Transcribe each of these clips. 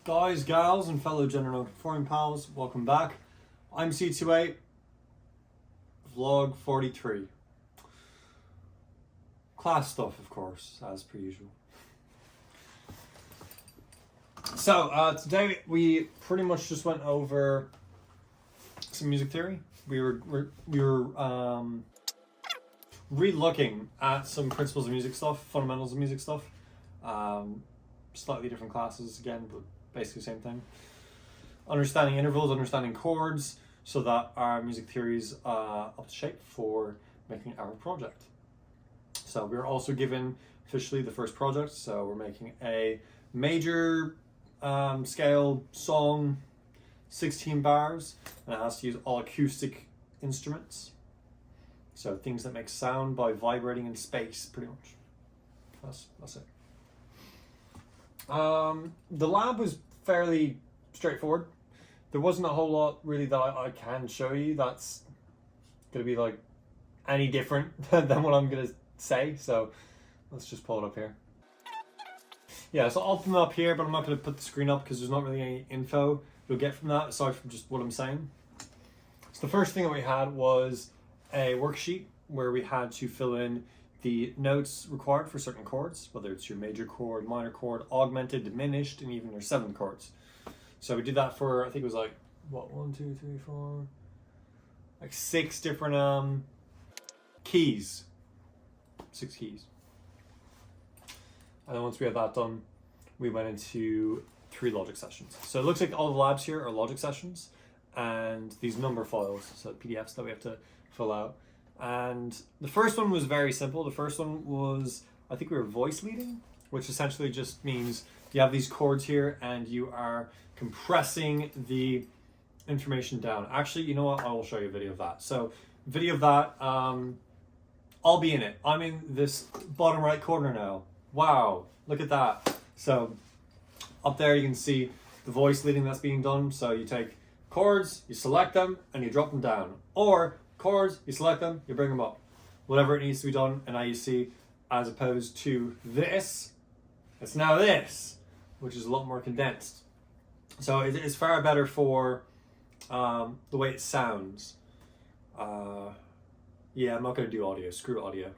Guys, gals, and fellow gender non-conforming pals, welcome back. I'm C28, vlog 43. Class stuff, of course, as per usual. So, today we pretty much just went over some music theory. We were re-looking at some principles of music stuff, fundamentals of music stuff. Slightly different classes again, but basically same thing. Understanding intervals, understanding chords, so that our music theory is up to shape for making our project. So we're also given officially the first project. So we're making a major scale song, 16 bars, and it has to use all acoustic instruments. So things that make sound by vibrating in space, pretty much. That's it. The lab was fairly straightforward. There wasn't a whole lot really that I can show you that's going to be like any different than what I'm going to say. So let's just pull it up here. Yeah, so I'll put them up here, but I'm not going to put the screen up because there's not really any info you'll get from that aside from just what I'm saying. So the first thing that we had was a worksheet where we had to fill in the notes required for certain chords, whether it's your major chord, minor chord, augmented, diminished, and even your seventh chords. So we did that for, I think it was like, what, 1, 2, 3, 4, like 6 different keys. 6 keys. And then once we had that done, we went into 3 logic sessions. So it looks like all the labs here are logic sessions and these number files, so PDFs that we have to fill out. And the first one was very simple. The first one was, I think we were voice leading, which essentially just means you have these chords here and you are compressing the information down. Actually, you know what? I will show you a video of that. So video of that, I'll be in it. I'm in this bottom right corner now. Wow, look at that. So up there you can see the voice leading that's being done. So you take chords, you select them, and you drop them down. Or chords, you select them, you bring them up. Whatever it needs to be done in IUC, as opposed to this, it's now this, which is a lot more condensed. So it's far better for the way it sounds. Yeah, I'm not going to do audio. Screw audio.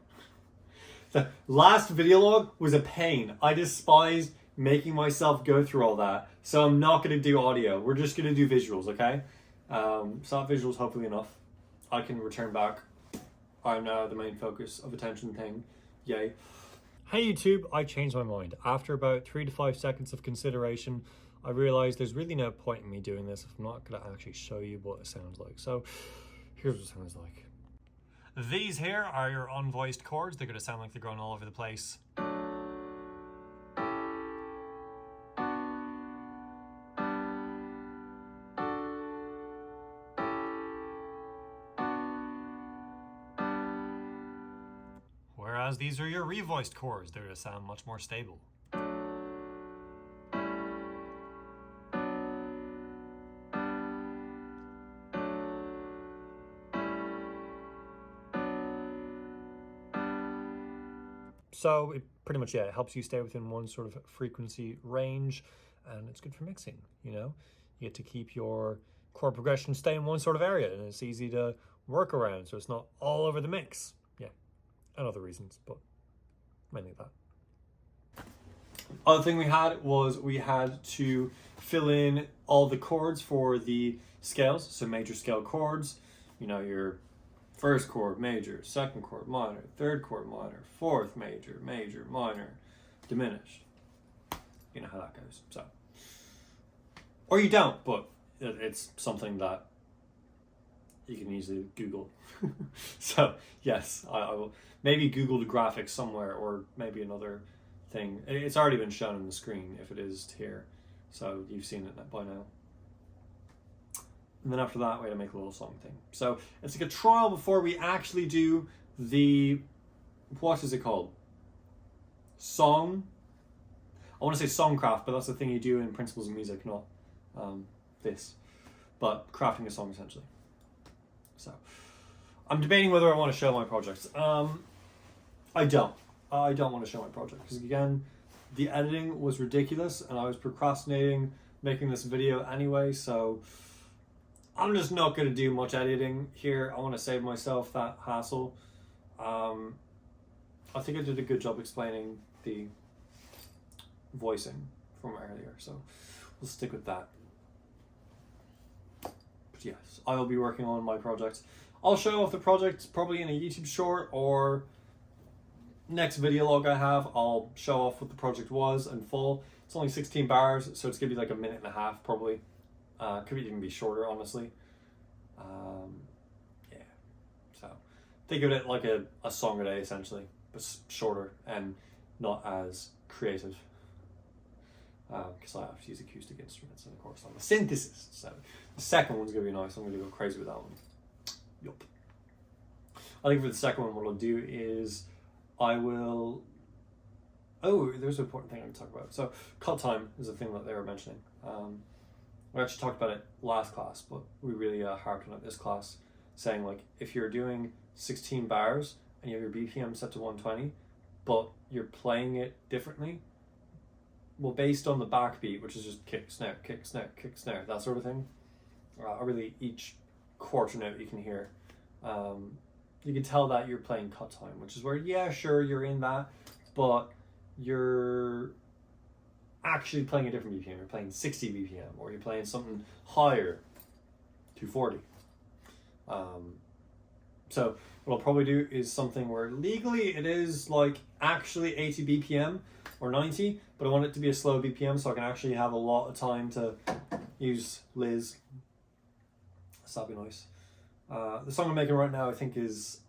The last video log was a pain. I despise making myself go through all that. So I'm not going to do audio. We're just going to do visuals, okay? So visuals, hopefully enough. I can return back. I'm now the main focus of attention thing. Yay. Hey YouTube, I changed my mind. After about 3 to 5 seconds of consideration, I realized there's really no point in me doing this if I'm not going to actually show you what it sounds like. So here's what it sounds like. These here are your unvoiced chords. They're going to sound like they're going all over the place. Whereas these are your revoiced chords. They're going to sound much more stable. So it pretty much, yeah, it helps you stay within one sort of frequency range, and it's good for mixing, you know? You get to keep your chord progression stay in one sort of area, and it's easy to work around, so it's not all over the mix. Yeah, and other reasons, but mainly that. Other thing we had was we had to fill in all the chords for the scales, so major scale chords, you know, your first chord, major, second chord, minor, third chord, minor, fourth, major, major, minor, diminished. You know how that goes. So, or you don't, but it's something that you can easily Google. So, yes, I will maybe Google the graphics somewhere, or maybe another thing. It's already been shown on the screen if it is here. So, you've seen it by now. And then after that, we had to make a little song thing. So it's like a trial before we actually do the, what is it called? Song? I want to say songcraft, but that's the thing you do in Principles of Music, not this. But crafting a song, essentially. So I'm debating whether I want to show my projects. I don't want to show my project because, again, the editing was ridiculous and I was procrastinating making this video anyway, so I'm just not going to do much editing here. I want to save myself that hassle. I think I did a good job explaining the voicing from earlier, so we'll stick with that. But yes, I will be working on my project. I'll show off the project probably in a YouTube short, or next video log I have, I'll show off what the project was in full. It's only 16 bars, so it's gonna be like a minute and a half probably. Could even be shorter, honestly. Yeah, so think of it like a song a day essentially, but shorter and not as creative. Because I have to use acoustic instruments and of course I'm a synthesis, so the second one's gonna be nice. I'm gonna go crazy with that one. Yup. I think for the second one, what I'll do is I will. Oh, there's an important thing I can talk about. So cut time is a thing that they were mentioning. We actually talked about it last class, but we really harped on it this class, saying like if you're doing 16 bars and you have your BPM set to 120, but you're playing it differently, well, based on the backbeat, which is just kick, snare, kick, snare, kick, snare, that sort of thing, or really each quarter note you can hear, you can tell that you're playing cut time, which is where, yeah, sure, you're in that, but you're actually playing a different BPM. You're playing 60 BPM, or you're playing something higher, 240. So what I'll probably do is something where legally it is like actually 80 BPM or 90, but I want it to be a slow BPM so I can actually have a lot of time to use Liz. So that'd be nice. The song I'm making right now I think is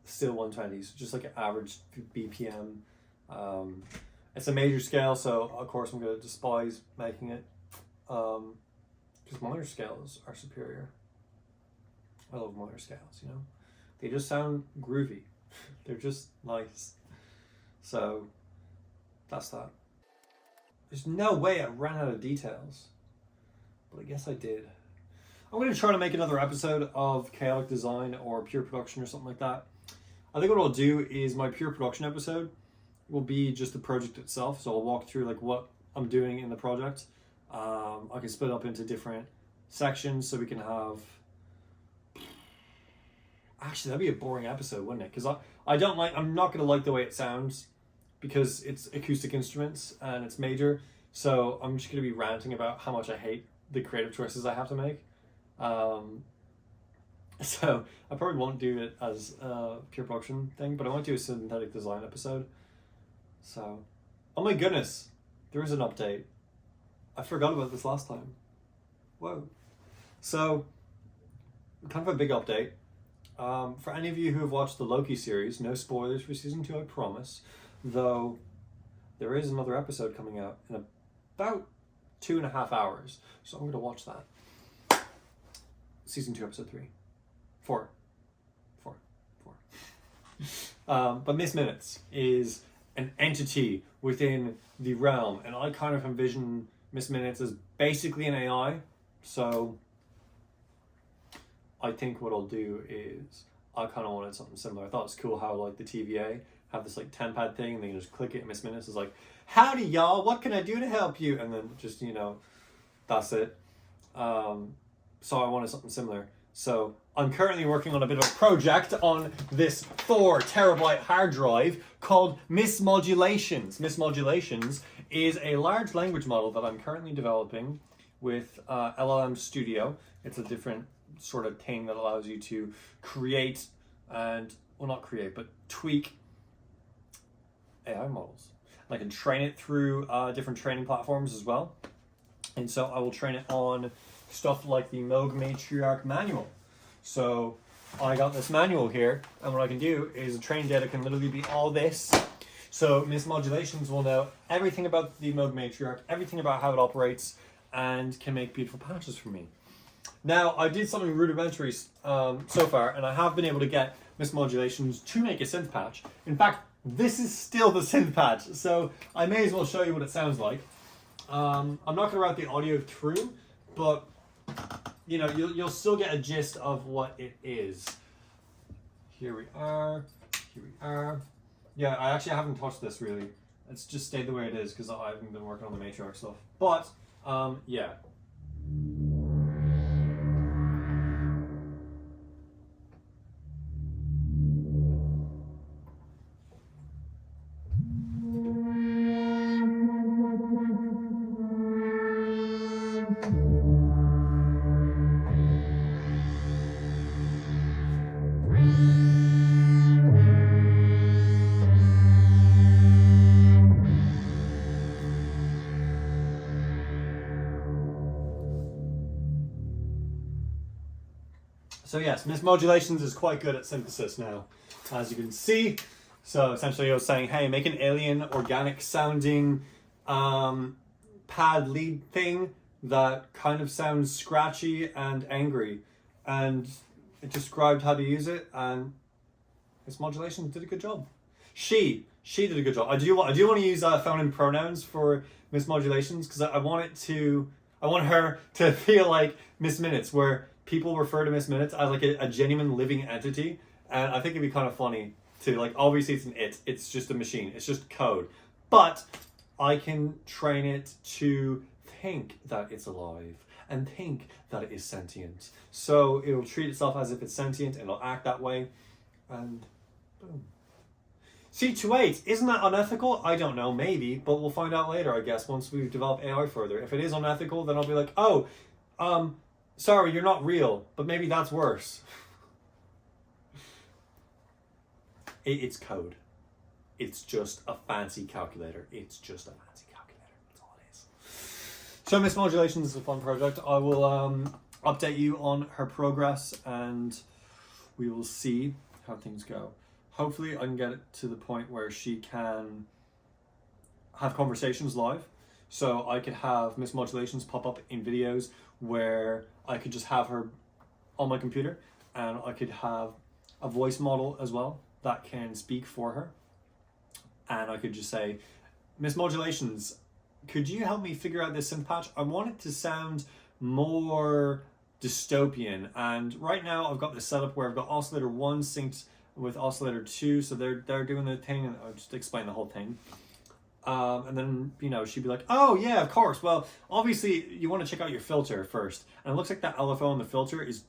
still 120s, just like an average BPM. It's a major scale, so of course I'm going to despise making it, because minor scales are superior. I love minor scales, you know? They just sound groovy. They're just nice. So that's that. There's no way I ran out of details, but I guess I did. I'm going to try to make another episode of Chaotic Design or Pure Production or something like that. I think what I'll do is my Pure Production episode will be just the project itself. So I'll walk through like what I'm doing in the project. I can split up into different sections so we can have... Actually, that'd be a boring episode, wouldn't it? Because I'm not going to like the way it sounds because it's acoustic instruments and it's major. So I'm just going to be ranting about how much I hate the creative choices I have to make. So I probably won't do it as a pure production thing, but I want to do a synthetic design episode. So, oh my goodness, there is an update. I forgot about this last time. Whoa. So, kind of a big update. For any of you who have watched the Loki series, no spoilers for season 2, I promise. Though, there is another episode coming out in about 2.5 hours. So I'm going to watch that. Season 2, episode 3. 4. But Miss Minutes is an entity within the realm, and I kind of envision Miss Minutes as basically an AI. So I think what I'll do is I kind of wanted something similar. I thought it's cool how like the TVA have this like 10-pad thing, and then you just click it, and Miss Minutes is like, "Howdy y'all, what can I do to help you?" And then just, you know, that's it. So I wanted something similar. So I'm currently working on a bit of a project on this 4 terabyte hard drive called Miss Modulations. Miss Modulations is a large language model that I'm currently developing with LLM Studio. It's a different sort of thing that allows you to create and, well, not create, but tweak AI models. And I can train it through different training platforms as well. And so I will train it on stuff like the Moog Matriarch manual. So I got this manual here, and what I can do is the training data can literally be all this. So Miss Modulations will know everything about the Moog Matriarch, everything about how it operates, and can make beautiful patches for me. Now, I did something rudimentary so far, and I have been able to get Miss Modulations to make a synth patch. In fact, this is still the synth patch, so I may as well show you what it sounds like. I'm not going to route the audio through, but you know, you'll still get a gist of what it is. Here we are. Yeah, I actually haven't touched this really. It's just stayed the way it is because I haven't been working on the Matriarch stuff. But Yeah. So yes, Miss Modulations is quite good at synthesis now, as you can see. So essentially I was saying, hey, make an alien organic sounding pad lead thing that kind of sounds scratchy and angry. And it described how to use it, and Miss Modulations did a good job. She did a good job. I do want to use feminine pronouns for Miss Modulations, because I want her to feel like Miss Minutes, where people refer to Miss Minutes as like a genuine living entity, and I think it'd be kind of funny to, like, obviously it's just a machine, it's just code, but I can train it to think that it's alive and think that it is sentient. So it'll treat itself as if it's sentient and it'll act that way, and boom. C28, isn't that unethical? I don't know, maybe, but we'll find out later, I guess, once we've developed AI further. If it is unethical, then I'll be like, oh, sorry, you're not real, but maybe that's worse. It's code. It's just a fancy calculator. It's just a fancy calculator. That's all it is. So Miss Modulations is a fun project. I will update you on her progress, and we will see how things go. Hopefully I can get it to the point where she can have conversations live. So I could have Miss Modulations pop up in videos where I could just have her on my computer, and I could have a voice model as well that can speak for her. And I could just say, Miss Modulations, could you help me figure out this synth patch? I want it to sound more dystopian. And right now I've got this setup where I've got oscillator 1 synced with oscillator 2, so they're doing their thing, and I'll just explain the whole thing. And then, you know, she'd be like, oh yeah, of course. Well, obviously you want to check out your filter first. And it looks like that LFO on the filter is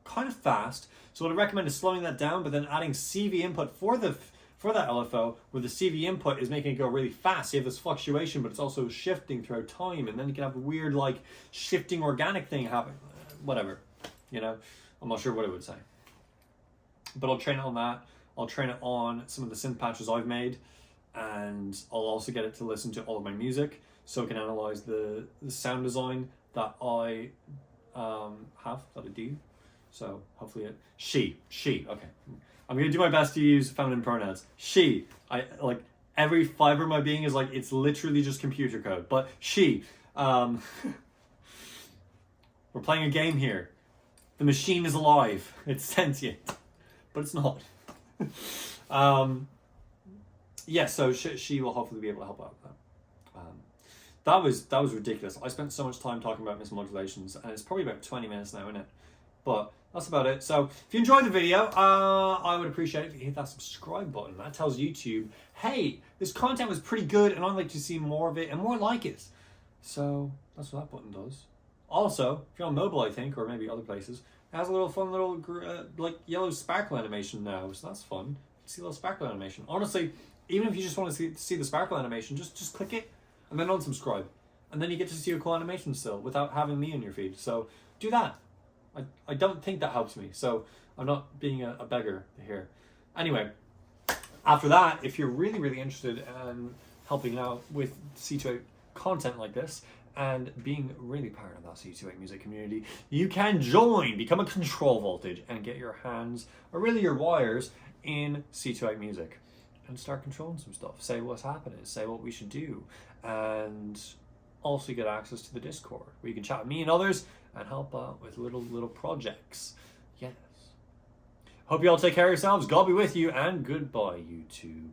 kind of fast. So what I recommend is slowing that down, but then adding CV input for that LFO, where the CV input is making it go really fast. So you have this fluctuation, but it's also shifting throughout time. And then you can have a weird, like, shifting organic thing happen. Whatever, you know, I'm not sure what it would say. But I'll train it on that. I'll train it on some of the synth patches I've made. And I'll also get it to listen to all of my music, so it can analyze the sound design that I that I do. So hopefully she, okay. I'm gonna do my best to use feminine pronouns. She, I like every fiber of my being is like, it's literally just computer code, but she, we're playing a game here. The machine is alive, it's sentient, but it's not. Yeah, so she will hopefully be able to help out with that. That was ridiculous. I spent so much time talking about Miss Modulations, and it's probably about 20 minutes now, isn't it? But that's about it. So if you enjoyed the video, I would appreciate it if you hit that subscribe button. That tells YouTube, hey, this content was pretty good, and I'd like to see more of it and more like it. So that's what that button does. Also, if you're on mobile, I think, or maybe other places, it has a little fun little like yellow sparkle animation now, so that's fun. You can see a little sparkle animation. Honestly, even if you just want to see the sparkle animation, just click it and then unsubscribe. And then you get to see a cool animation still without having me in your feed. So do that. I don't think that helps me, so I'm not being a beggar here. Anyway, after that, if you're really, really interested in helping out with C28 content like this and being really part of that C28 music community, you can join, become a control voltage, and get your hands, or really your wires, in C28 music. And start controlling some stuff. Say what's happening, say what we should do, and also get access to the Discord where you can chat with me and others and help out with little projects. Yes. Hope you all take care of yourselves. God be with you, and goodbye, YouTube.